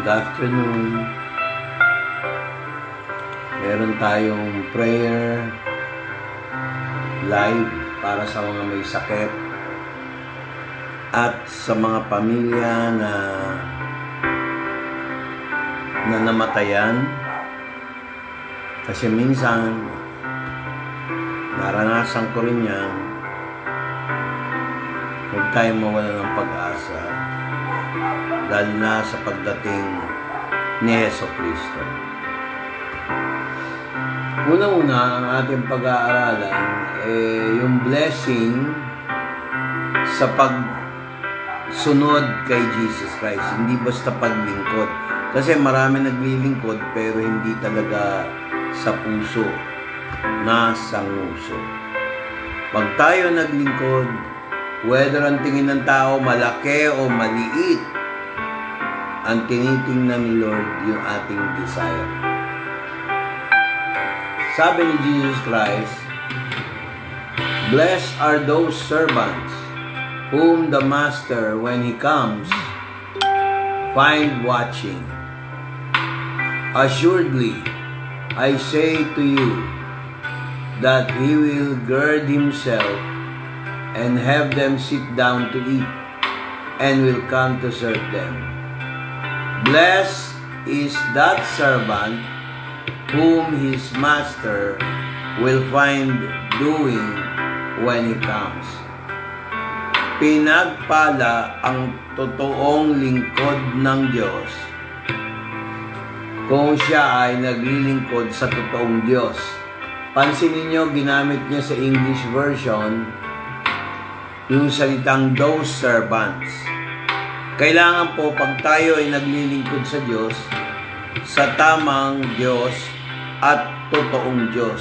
Good afternoon. Meron tayong prayer live para sa mga may sakit at sa mga pamilya na namatayan. Kasi minsan naranasan ko rin yan. Huwag tayong mawala ng pag-asa dahil na sa pagdating ni Jesucristo. Una-una, ang ating pag-aaralan yung blessing sa pagsunod kay Jesus Christ. Hindi basta paglingkod. Kasi marami naglilingkod pero hindi talaga sa puso, nasa nguso. Pag tayo naglingkod, whether ang tingin ng tao malaki o maliit, ang tinitingnan ni Lord yung ating desire. Sabi ni Jesus Christ, "Blessed are those servants whom the master, when he comes, find watching. Assuredly, I say to you that he will gird himself and have them sit down to eat, and will come to serve them. Blessed is that servant whom his master will find doing when he comes." Pinagpala ang totoong lingkod ng Diyos kung siya ay naglilingkod sa totoong Diyos. Pansinin niyo, ginamit niya sa English version yung salitang those servants. Kailangan po pag tayo ay naglilingkod sa Diyos, sa tamang Diyos at totoong Diyos.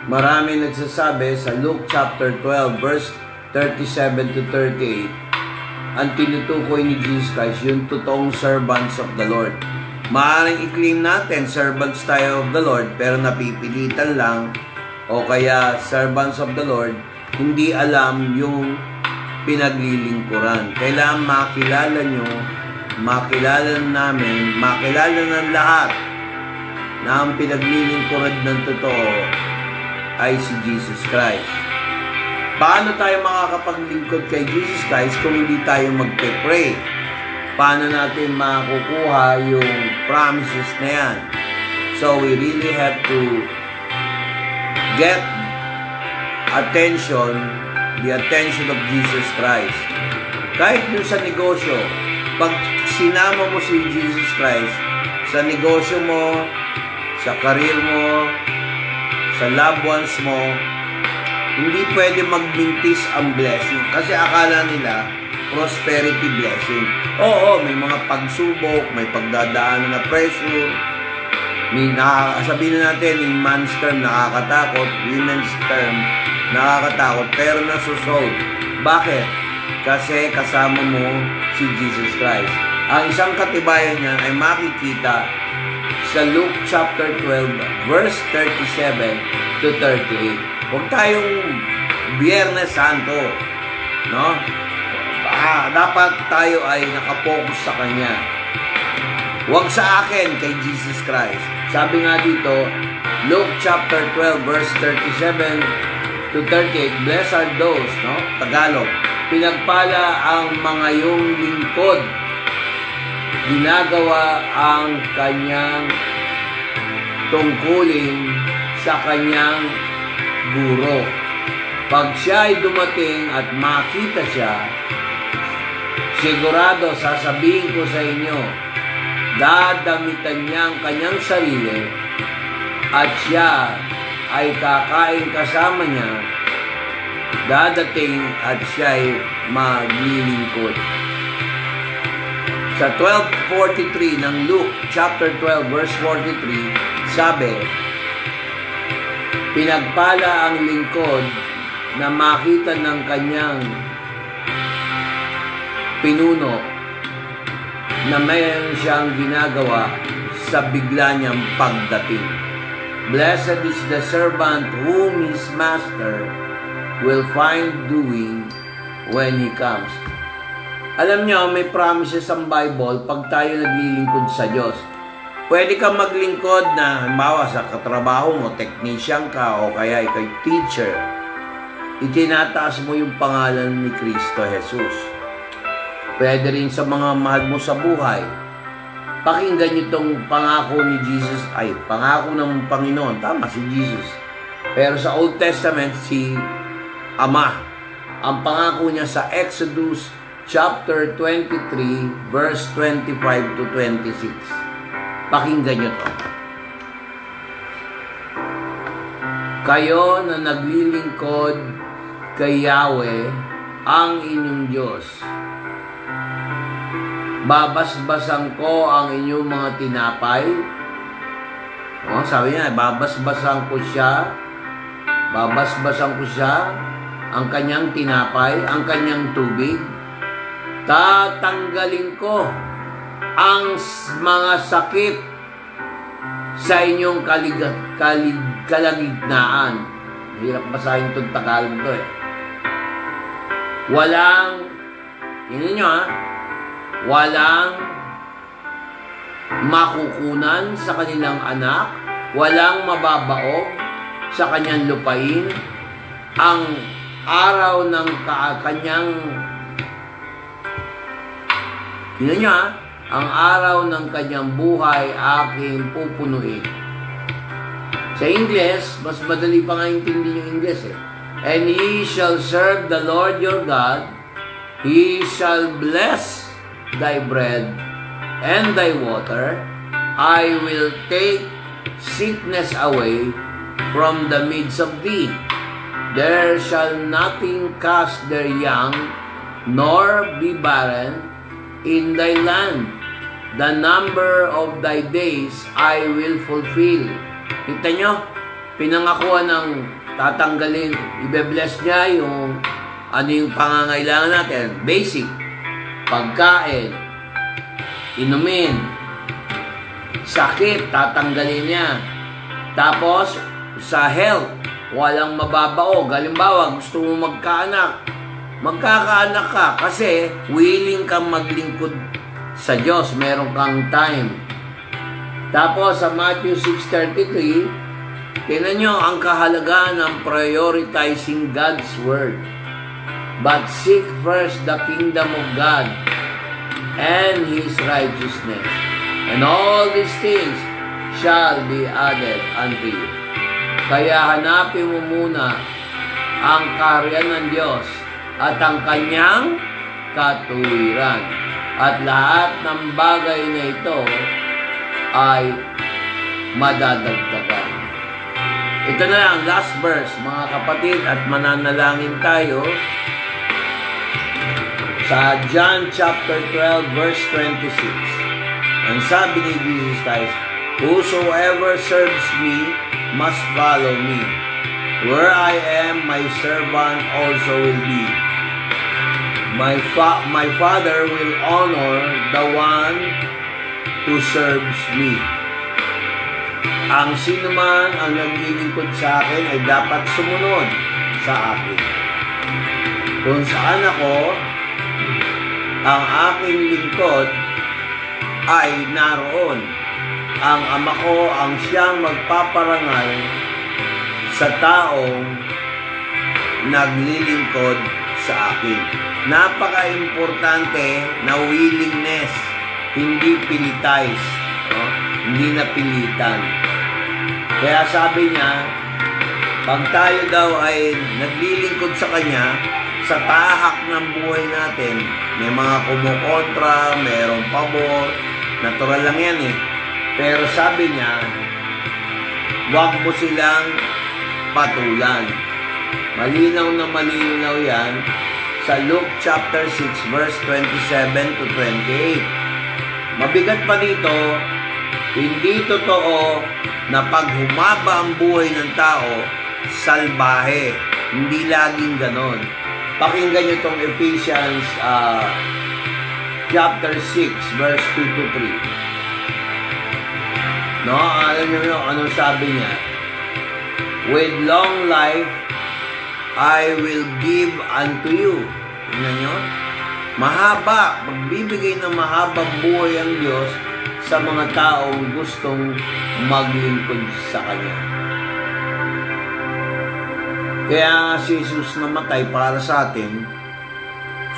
Marami nagsasabi sa Luke chapter 12 verse 37 to 38, ang tinutukoy ni Jesus Christ yung totoong servants of the Lord. Maaaring i-claim natin servants tayo of the Lord pero napipilitan lang, o kaya servants of the Lord hindi alam yung pinaglilingkuran. Kailangan makilala nyo, makilala namin, makilala ng lahat na ang pinaglilingkuran ng totoo ay si Jesus Christ. Paano tayo makakapaglingkod kay Jesus Christ kung hindi tayo magpe-pray? Paano natin makukuha yung promises na yan? So we really have to get the attention of Jesus Christ. Kahit dun sa negosyo, pag sinama mo si Jesus Christ sa negosyo mo, sa career mo, sa loved ones mo, hindi pwede magmintis ang blessing. Kasi akala nila, prosperity blessing. Oo, may mga pagsubok, may pagdadaanan na pressure. Sabihin na natin, in man's term, nakakatakot, women's term, nakakatakot, pero nasusolve. Bakit? Kasi kasama mo si Jesus Christ. Ang isang katibayan niya ay makikita sa Luke chapter 12, verse 37 to 38. Huwag tayong Biyernes Santo, no? Dapat tayo ay nakapokus sa Kanya. Huwag sa akin, kay Jesus Christ. Sabi nga dito, Luke chapter 12, verse 37 to 38, "Blessed are those," no? Tagalog, "pinagpala ang mga iyong lingkod, ginagawa ang kanyang tungkulin sa kanyang guro. Pag siya ay dumating at makita siya, sigurado sasabihin ko sa inyo, dadamitan niya ang kanyang sarili at siya ay kakain kasama niya, dadating at siya ay maglilingkod." Sa 12:43 ng Luke chapter 12 verse 43, sabi, "Pinagpala ang lingkod na makita ng kanyang pinuno na mayroon siyang ginagawa sa bigla niyang pagdating. Blessed is the servant whom his master will find doing when he comes." Alam nyo, may promises ang Bible pag tayo naglilingkod sa Diyos. Pwede kang maglingkod na, halimbawa sa katrabaho mo, technician ka o kaya ikay teacher. Itinataas mo yung pangalan ni Kristo Jesus. Pwede rin sa mga mahal mo sa buhay. Pakinggan nyo itong pangako ni Jesus, ay pangako ng Panginoon. Tama, si Jesus. Pero sa Old Testament, si Ama. Ang pangako niya sa Exodus chapter 23, verse 25 to 26. Pakinggan nyo to. Kayo na naglilingkod kay Yahweh, ang inyong Diyos. Babasbasan ko ang inyong mga tinapay. Sabi niya, babasbasan ko siya. Babasbasan ko siya, ang kanyang tinapay, ang kanyang tubig. Tatanggalin ko ang mga sakit sa inyong kalagitnaan. Hirap basahin itong Tagalog ito eh. Walang makukunan sa kanilang anak, walang mababaog sa kanyang lupain, ang araw ng kanyang ang araw ng kanyang buhay aking pupunuin. Sa Ingles, mas madali pa nga intindihin yung Ingles eh. And ye shall serve the Lord your God, he shall bless thy bread and thy water. I will take sickness away from the midst of thee. There shall nothing cast their young, nor be barren in thy land. The number of thy days I will fulfill. Kita nyo? Pinangakuan ng tatanggalin, ibe-bless niya yung ano yung pangangailangan natin. Basic. Pagkain. Inumin. Sakit, tatanggalin niya. Tapos, sa health, walang mababaog. Halimbawa, gusto mo magkaanak. Magkakaanak ka kasi willing kang maglingkod sa Diyos. Meron kang time. Tapos sa Matthew 6:33, tingnan nyo ang kahalagaan ng prioritizing God's Word. But seek first the kingdom of God and His righteousness, and all these things shall be added unto you. Kaya hanapin mo muna ang kaharian ng Diyos at ang kanyang katuwiran. At lahat ng bagay na ito ay madadagdagan. Ito na lang, last verse, mga kapatid, at mananalangin tayo sa John chapter 12, verse 26. Ang sabi ni Jesus Christ, whosoever serves me must follow me. Where I am, my servant also will be. My Father will honor the one who serves me. Ang sino man ang naglilingkod sa akin ay dapat sumunod sa akin. Kung saan ako, ang aking lingkod ay naroon. Ang Ama ko ang siyang magpaparangal sa taong naglilingkod sa akin. Napaka-importante na willingness, hindi pilitize, hindi napilitan. Kaya sabi niya, pag tayo daw ay naglilingkod sa Kanya, sa tahak ng buhay natin, may mga kumukontra, mayroong pabor, natural lang yan eh. Pero sabi niya, huwag mo silang patulan. Malinaw na malinaw yan sa Luke chapter 6 verse 27 to 28. Mabigat pa dito, hindi totoo na pag humaba ang buhay ng tao, salbahe. Hindi laging ganon. Pakinggan nyo itong Ephesians chapter 6 verse 2 to 3. No, alam nyo anong sabi niya? With long life, I will give unto you. Tingnan nyo? magbibigay ng mahabang buhay ang Diyos sa mga taong gustong maglingkod sa Kanya. Kaya si Jesus namatay para sa atin,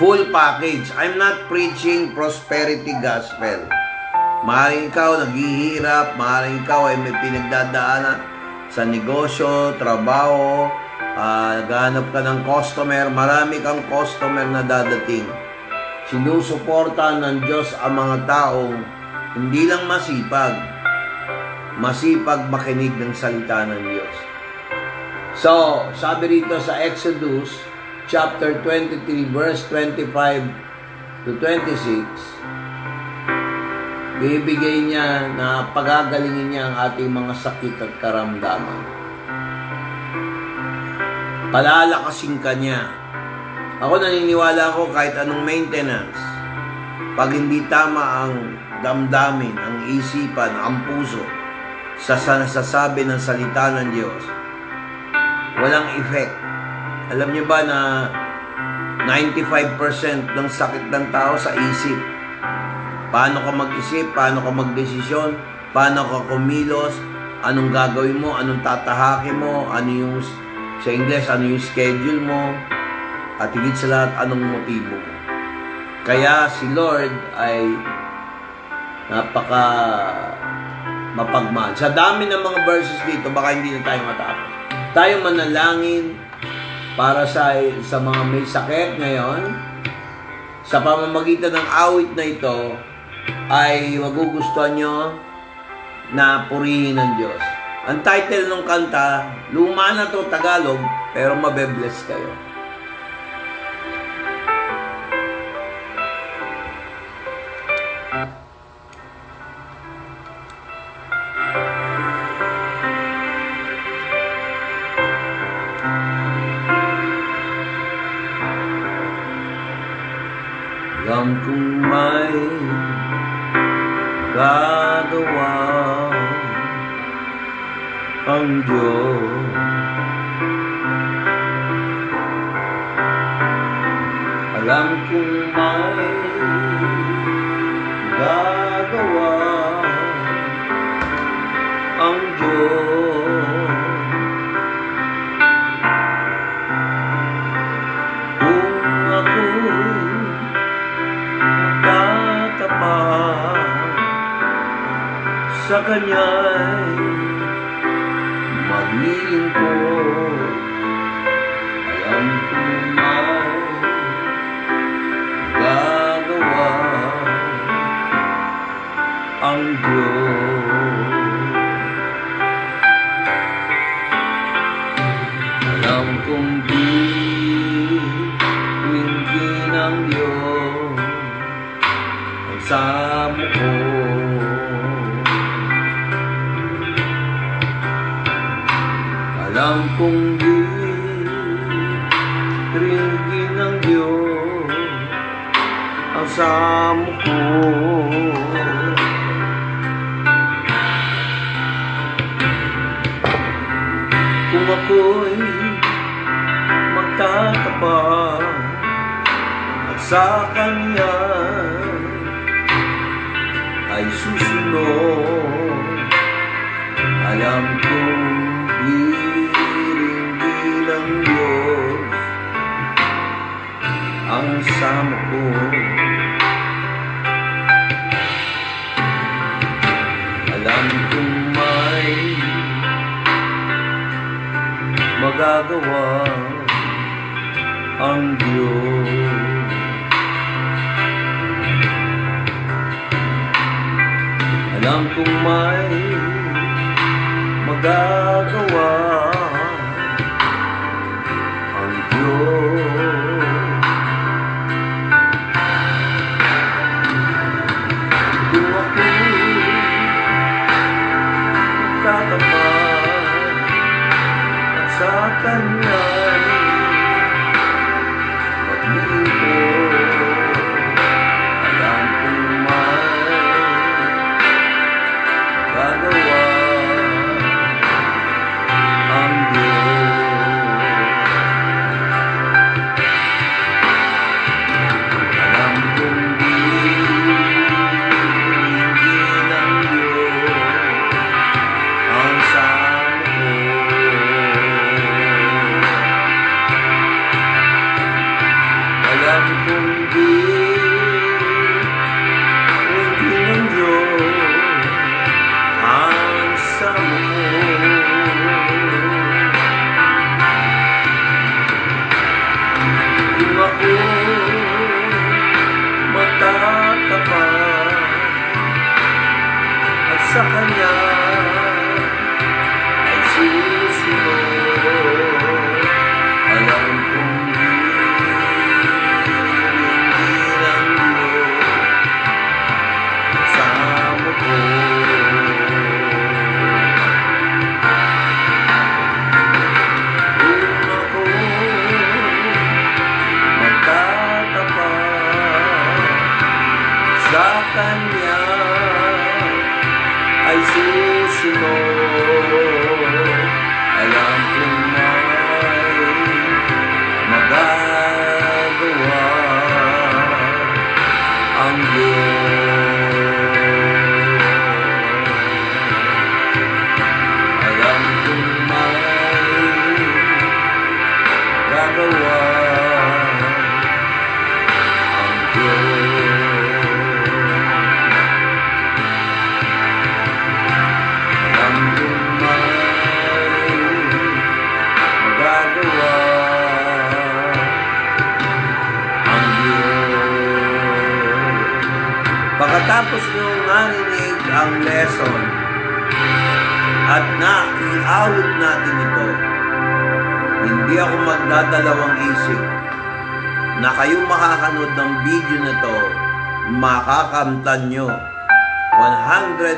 full package. I'm not preaching prosperity gospel. Maaaring ikaw naghihirap, maaaring ikaw ay may pinagdadaanan sa negosyo, trabaho, naghahanap ka ng customer, marami kang customer na dadating. Sinusuporta ng Diyos ang mga taong hindi lang masipag makinig ng salita ng Diyos. So, sabi rito sa Exodus chapter 23 verse 25 to 26, bibigay niya na pagagalingin niya ang ating mga sakit at karamdaman. Palalakasin ka niya. Ako naniniwala ko kahit anong maintenance, pag hindi tama ang damdamin, ang isipan, ang puso sa nasasabi ng salita ng Diyos, walang effect. Alam niyo ba na 95% ng sakit ng tao sa isip? Paano ka mag-isip, paano ka magdesisyon, paano ka kumilos, anong gagawin mo, anong tatahakin mo, ano yung sa English, ano yung schedule mo, at higit sa lahat, anong motibo mo. Kaya si Lord ay napaka mapagmahal. Sa dami ng mga verses dito, baka hindi na tayo matapos. Tayo manalangin para sa mga may sakit ngayon. Sa pamamagitan ng awit na ito, ay magugustuhan nyo na purihin ng Diyos. Ang title ng kanta, luma na to, Tagalog, pero mabe-bless kayo. Alam kong may gagawa ang Diyos. Alam kong may gagawa ang Diyos. Kung ako'y sa Kanya'y maglilingkod. Alam kong may gagawa ang Diyos. Alam kong dilingkin ang Diyos ang samo ko. Alam kong diringgin ng Diyos ang samo ko. Kung ako'y magtatapat at sa Kanya ay susunod, alam kong ng Diyos ang sama ko. Alam kong may magagawa ang Diyos. Alam kong may magagawa sa Kanya maglilingkod. Alam kong may gagawa ang Diyos. Alam sa Kanya ay susunod. Alam kong hiling ng Diyos kasama ko. Sa Kanya ay susunod. Alam kong may magagawa ang Diyos. Alam kong may magagawa ang Diyos. Pagkatapos nyo narinig ang lesson at naiawit natin ito, hindi ako magdadalawang isip na kayo makakanood ng video na to, makakamtan nyo 100%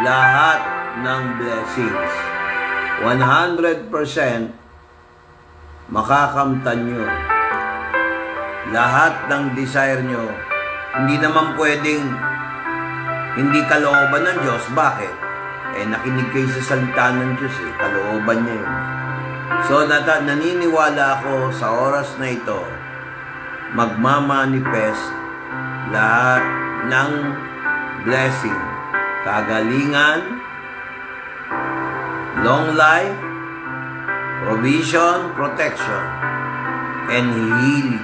lahat ng blessings. 100% makakamtan nyo lahat ng desire nyo. Hindi naman pwedeng hindi kalooban ng Diyos. Bakit? Nakinig kayo sa salita ng Diyos. Kalooban niya yun. So, naniniwala ako sa oras na ito, magmamanifest lahat ng blessing, kagalingan, long life, provision, protection, and healing.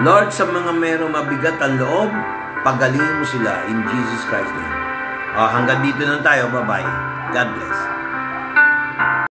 Lord, sa mga merong mabigat ang loob, pagalingin mo sila in Jesus Christ's name. Hanggang dito lang tayo. Bye-bye. God bless.